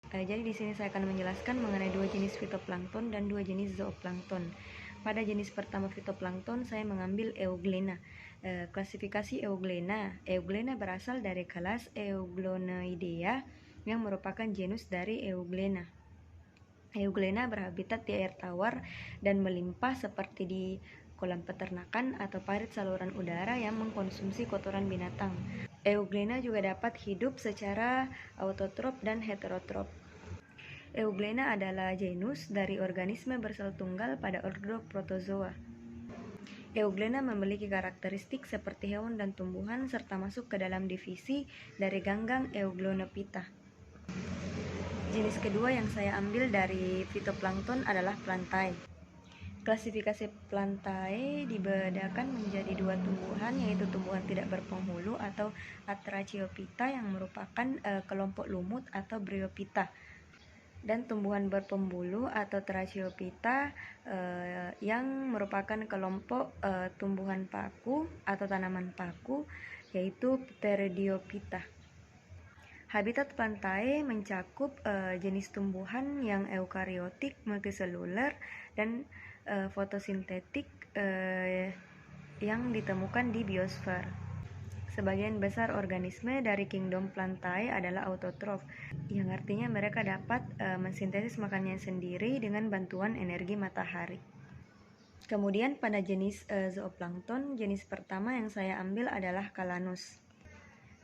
Jadi di sini saya akan menjelaskan mengenai dua jenis fitoplankton dan dua jenis zooplankton. Pada jenis pertama fitoplankton saya mengambil Euglena. Klasifikasi Euglena. Euglena berasal dari kelas Euglonoidea yang merupakan genus dari Euglena. Euglena berhabitat di air tawar dan melimpah seperti di kolam peternakan atau parit saluran udara yang mengkonsumsi kotoran binatang. Euglena juga dapat hidup secara autotrof dan heterotrof. Euglena adalah genus dari organisme bersel tunggal pada ordo Protozoa. Euglena memiliki karakteristik seperti hewan dan tumbuhan serta masuk ke dalam divisi dari ganggang Euglonopita. Jenis kedua yang saya ambil dari fitoplankton adalah Plantae. Klasifikasi Plantae dibedakan menjadi dua tumbuhan, yaitu tumbuhan tidak berpenghulu atau Atracheophyta yang merupakan kelompok lumut atau Bryophyta, dan tumbuhan berpembulu atau Tracheophyta yang merupakan kelompok tumbuhan paku atau tanaman paku, yaitu Pteridiophyta. Habitat Plantae mencakup jenis tumbuhan yang eukariotik, multiseluler, dan fotosintetik yang ditemukan di biosfer. Sebagian besar organisme dari kingdom Plantae adalah autotrof, yang artinya mereka dapat mensintesis makannya sendiri dengan bantuan energi matahari. Kemudian pada jenis zooplankton, jenis pertama yang saya ambil adalah Calanus.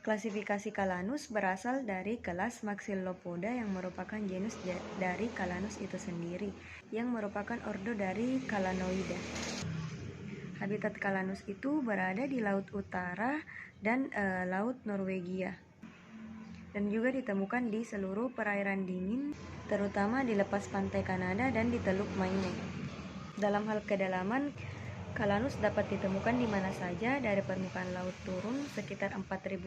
Klasifikasi Calanus berasal dari kelas Maxillopoda yang merupakan genus dari Calanus itu sendiri, yang merupakan ordo dari Calanoida. Habitat Calanus itu berada di Laut Utara dan Laut Norwegia, dan juga ditemukan di seluruh perairan dingin, terutama di lepas pantai Kanada dan di Teluk Maine. Dalam hal kedalaman, Calanus dapat ditemukan di mana saja dari permukaan laut turun sekitar 4.000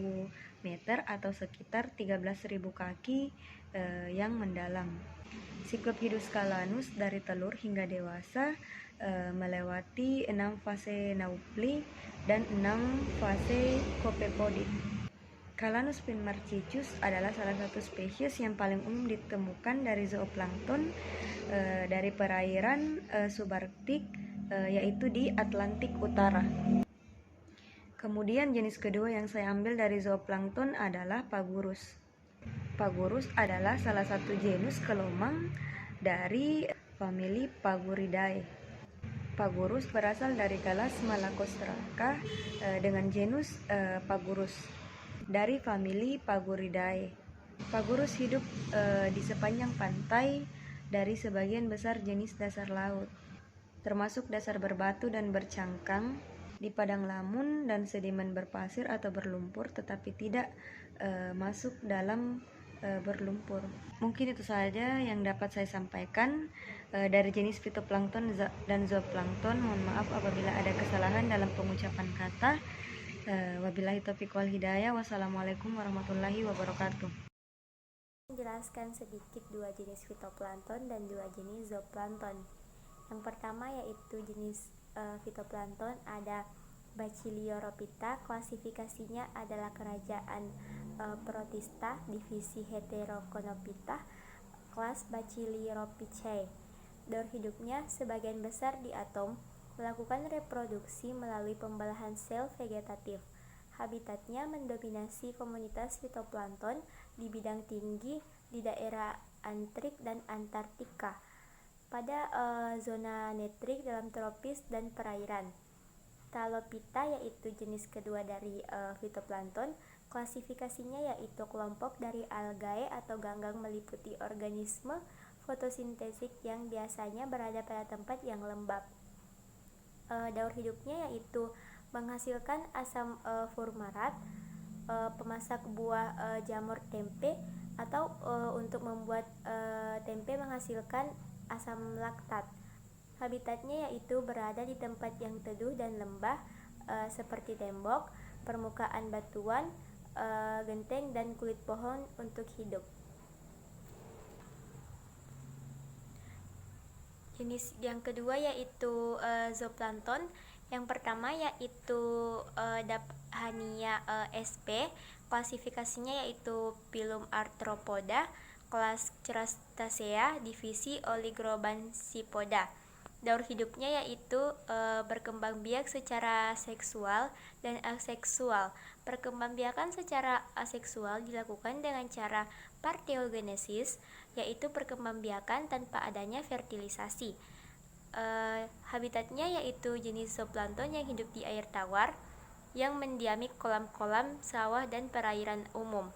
meter atau sekitar 13.000 kaki yang mendalam. Siklus hidup Calanus dari telur hingga dewasa melewati 6 fase naupli dan 6 fase copepodid. Calanus pinmarchicus adalah salah satu spesies yang paling umum ditemukan dari zooplankton dari perairan subarktik, yaitu di Atlantik Utara. Kemudian jenis kedua yang saya ambil dari zooplankton adalah Pagurus. Pagurus adalah salah satu genus kelomang dari famili Paguridae. Pagurus berasal dari kelas Malacostraca dengan genus Pagurus dari famili Paguridae. Pagurus hidup di sepanjang pantai dari sebagian besar jenis dasar laut, termasuk dasar berbatu dan bercangkang, di padang lamun dan sedimen berpasir atau berlumpur, tetapi tidak masuk dalam berlumpur. Mungkin itu saja yang dapat saya sampaikan dari jenis fitoplankton dan zooplankton. Mohon maaf apabila ada kesalahan dalam pengucapan kata. Wabillahi taufiq wal hidayah. Wassalamualaikum warahmatullahi wabarakatuh. Menjelaskan sedikit dua jenis fitoplankton dan dua jenis zooplankton. Yang pertama yaitu jenis fitoplankton ada Bacilliorophyta, klasifikasinya adalah kerajaan Protista, divisi Heteroconophyta, kelas Bacilliorophyceae. Daur hidupnya sebagian besar di atom, melakukan reproduksi melalui pembelahan sel vegetatif. Habitatnya mendominasi komunitas fitoplankton di bidang tinggi di daerah Antrik dan Antartika, pada zona netrik dalam tropis dan perairan. Talophyta yaitu jenis kedua dari fitoplankton, klasifikasinya yaitu kelompok dari algae atau ganggang meliputi organisme fotosintetik yang biasanya berada pada tempat yang lembab. Daur hidupnya yaitu menghasilkan asam fumarat, pemasak buah jamur tempe, atau untuk membuat tempe menghasilkan asam laktat. Habitatnya yaitu berada di tempat yang teduh dan lembah seperti tembok, permukaan batuan, genteng, dan kulit pohon untuk hidup. Jenis yang kedua yaitu zooplankton. Yang pertama yaitu Daphania sp, klasifikasinya yaitu Phylum Arthropoda, kelas Cerastacea, divisi Oligobansipoda. Daur hidupnya yaitu berkembang biak secara seksual dan aseksual. Perkembangbiakan secara aseksual dilakukan dengan cara partenogenesis, yaitu perkembangbiakan tanpa adanya fertilisasi. Habitatnya yaitu jenis zooplankton yang hidup di air tawar yang mendiami kolam-kolam, sawah, dan perairan umum.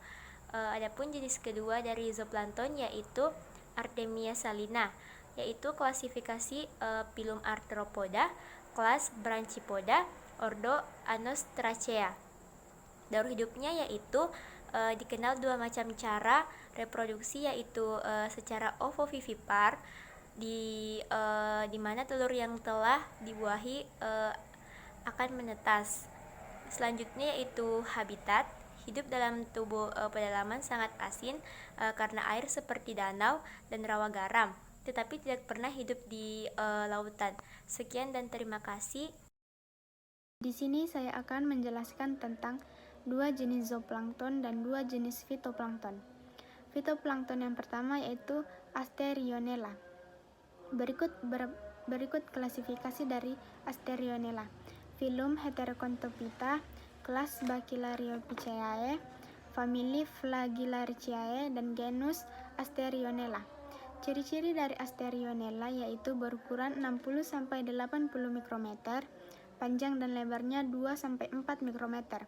Adapun jenis kedua dari zooplankton yaitu Artemia salina, yaitu klasifikasi phylum Arthropoda, kelas Branchipoda, ordo Anostracea. Daur hidupnya yaitu dikenal dua macam cara reproduksi, yaitu secara ovovivipar di mana telur yang telah dibuahi akan menetas. Selanjutnya yaitu habitat, hidup dalam tubuh pedalaman sangat asin karena air seperti danau dan rawa garam, tetapi tidak pernah hidup di lautan. Sekian dan terima kasih. Di sini saya akan menjelaskan tentang dua jenis zooplankton dan dua jenis fitoplankton. Fitoplankton yang pertama yaitu Asterionella. Berikut klasifikasi dari Asterionella. Phylum Heteroconthophyta, kelas Bacillariophyceae, famili Flagellariceae, dan genus Asterionella. Ciri-ciri dari Asterionella yaitu berukuran 60-80 mikrometer, panjang dan lebarnya 2-4 mikrometer.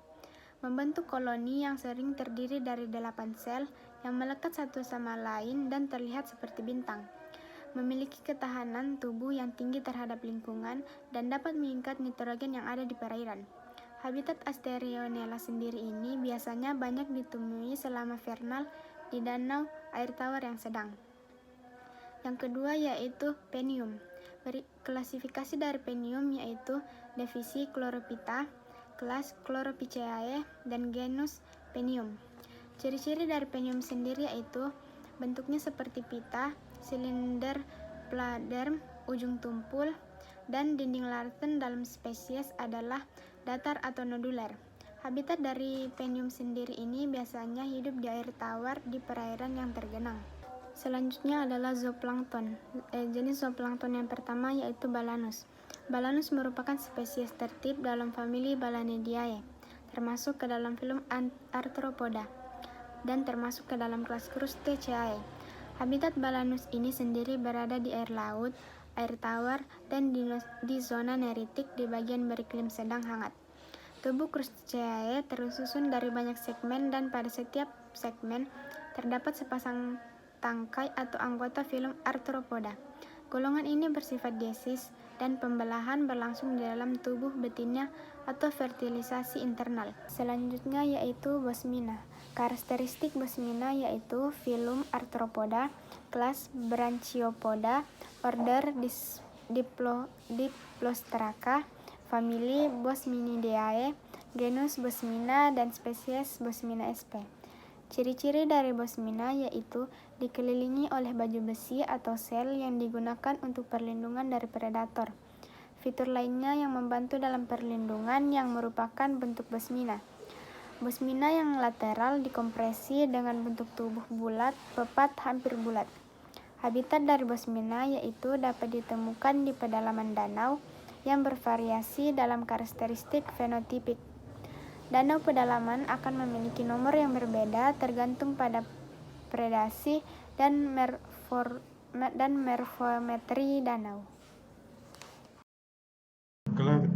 Membentuk koloni yang sering terdiri dari 8 sel yang melekat satu sama lain dan terlihat seperti bintang. Memiliki ketahanan tubuh yang tinggi terhadap lingkungan dan dapat mengikat nitrogen yang ada di perairan. Habitat Asterionella sendiri ini biasanya banyak ditemui selama vernal di danau air tawar yang sedang. Yang kedua yaitu Phenium. Klasifikasi dari Phenium yaitu divisi Chlorophyta, kelas Chlorophyceae, dan genus Phenium. Ciri-ciri dari Phenium sendiri yaitu bentuknya seperti pita, silinder pladerm, ujung tumpul, dan dinding larten dalam spesies adalah datar atau nodular. Habitat dari Phenium sendiri ini biasanya hidup di air tawar di perairan yang tergenang. Selanjutnya adalah zooplankton. Jenis zooplankton yang pertama yaitu Balanus. Balanus merupakan spesies tertib dalam famili Balanidae, termasuk ke dalam phylum Arthropoda, dan termasuk ke dalam kelas Crustaceae. Habitat Balanus ini sendiri berada di air laut, air tawar, dan di zona neritik di bagian beriklim sedang hangat. Tubuh Crustaceae tersusun dari banyak segmen dan pada setiap segmen terdapat sepasang tangkai atau anggota phylum Arthropoda. Golongan ini bersifat diesis dan pembelahan berlangsung di dalam tubuh betina atau fertilisasi internal. Selanjutnya yaitu Bosmina. Karakteristik Bosmina yaitu phylum Arthropoda, kelas Branchiopoda, order Diplostraca, famili Bosminidae, genus Bosmina, dan spesies Bosmina sp. Ciri-ciri dari Bosmina yaitu dikelilingi oleh baju besi atau sel yang digunakan untuk perlindungan dari predator. Fitur lainnya yang membantu dalam perlindungan yang merupakan bentuk Bosmina. Bosmina yang lateral dikompresi dengan bentuk tubuh bulat, pepat hampir bulat. Habitat dari Bosmina yaitu dapat ditemukan di pedalaman danau yang bervariasi dalam karakteristik fenotipik. Danau pedalaman akan memiliki nomor yang berbeda tergantung pada predasi dan morfometri danau.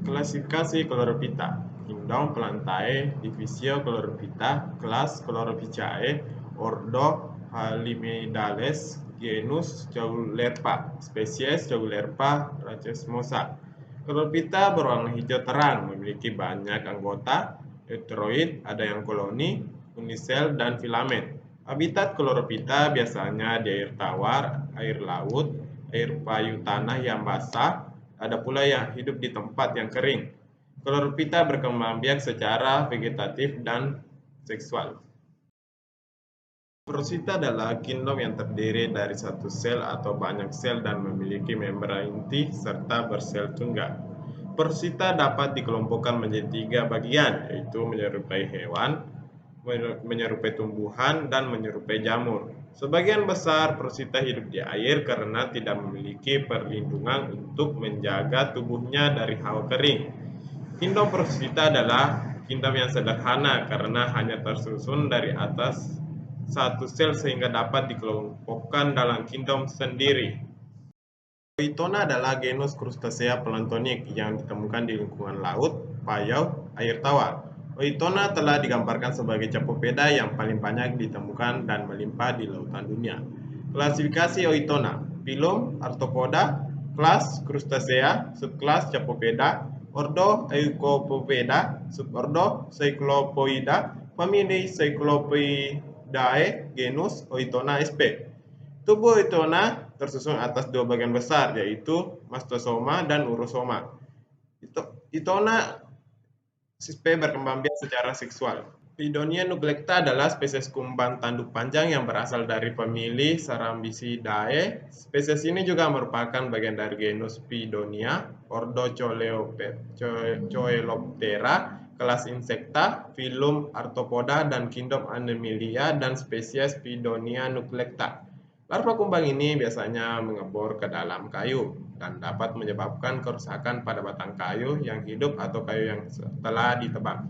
Klasifikasi Chlorophyta. Kingdom Plantae, divisio Chlorophyta, kelas Chlorophyceae, ordo Halimedales, genus Jaulerpa, spesies Jaulerpa racemosha. Chlorophyta berwarna hijau terang, memiliki banyak anggota euteroid, ada yang koloni, unisel, dan filamen. Habitat Chlorophyta biasanya di air tawar, air laut, air payu tanah yang basah, ada pula yang hidup di tempat yang kering. Chlorophyta berkembang biak secara vegetatif dan seksual. Porosita adalah kingdom yang terdiri dari satu sel atau banyak sel dan memiliki membran inti serta bersel tunggal. Porosita dapat dikelompokkan menjadi 3 bagian, yaitu menyerupai hewan, menyerupai tumbuhan, dan menyerupai jamur. Sebagian besar Prosita hidup di air karena tidak memiliki perlindungan untuk menjaga tubuhnya dari hawa kering. Kingdom Prosita adalah kingdom yang sederhana karena hanya tersusun dari atas satu sel sehingga dapat dikelompokkan dalam kingdom sendiri. Oitona adalah genus Crustacea plantonik yang ditemukan di lingkungan laut, payau, air tawar. Oitona telah digambarkan sebagai Chapopeda yang paling banyak ditemukan dan melimpah di lautan dunia. Klasifikasi Oitona: Phylum Arthropoda, kelas Crustacea, subkelas Chapopeda, ordo Eucopopeda, subordo Cyclopoida, famili Cyclopoidae, genus Oitona sp. Tubuh Oitona tersusun atas dua bagian besar, yaitu mastosoma dan urosoma. Oitona sp berkembang biak secara seksual. Spidonia nuclecta adalah spesies kumbang tanduk panjang yang berasal dari famili Cerambisidae. Spesies ini juga merupakan bagian dari genus Spidonia, ordo Coeloptera, kelas Insecta, filum Arthropoda, dan kingdom Animalia, dan spesies Spidonia nuclecta. Larva kumbang ini biasanya mengebor ke dalam kayu dan dapat menyebabkan kerusakan pada batang kayu yang hidup atau kayu yang telah ditebang.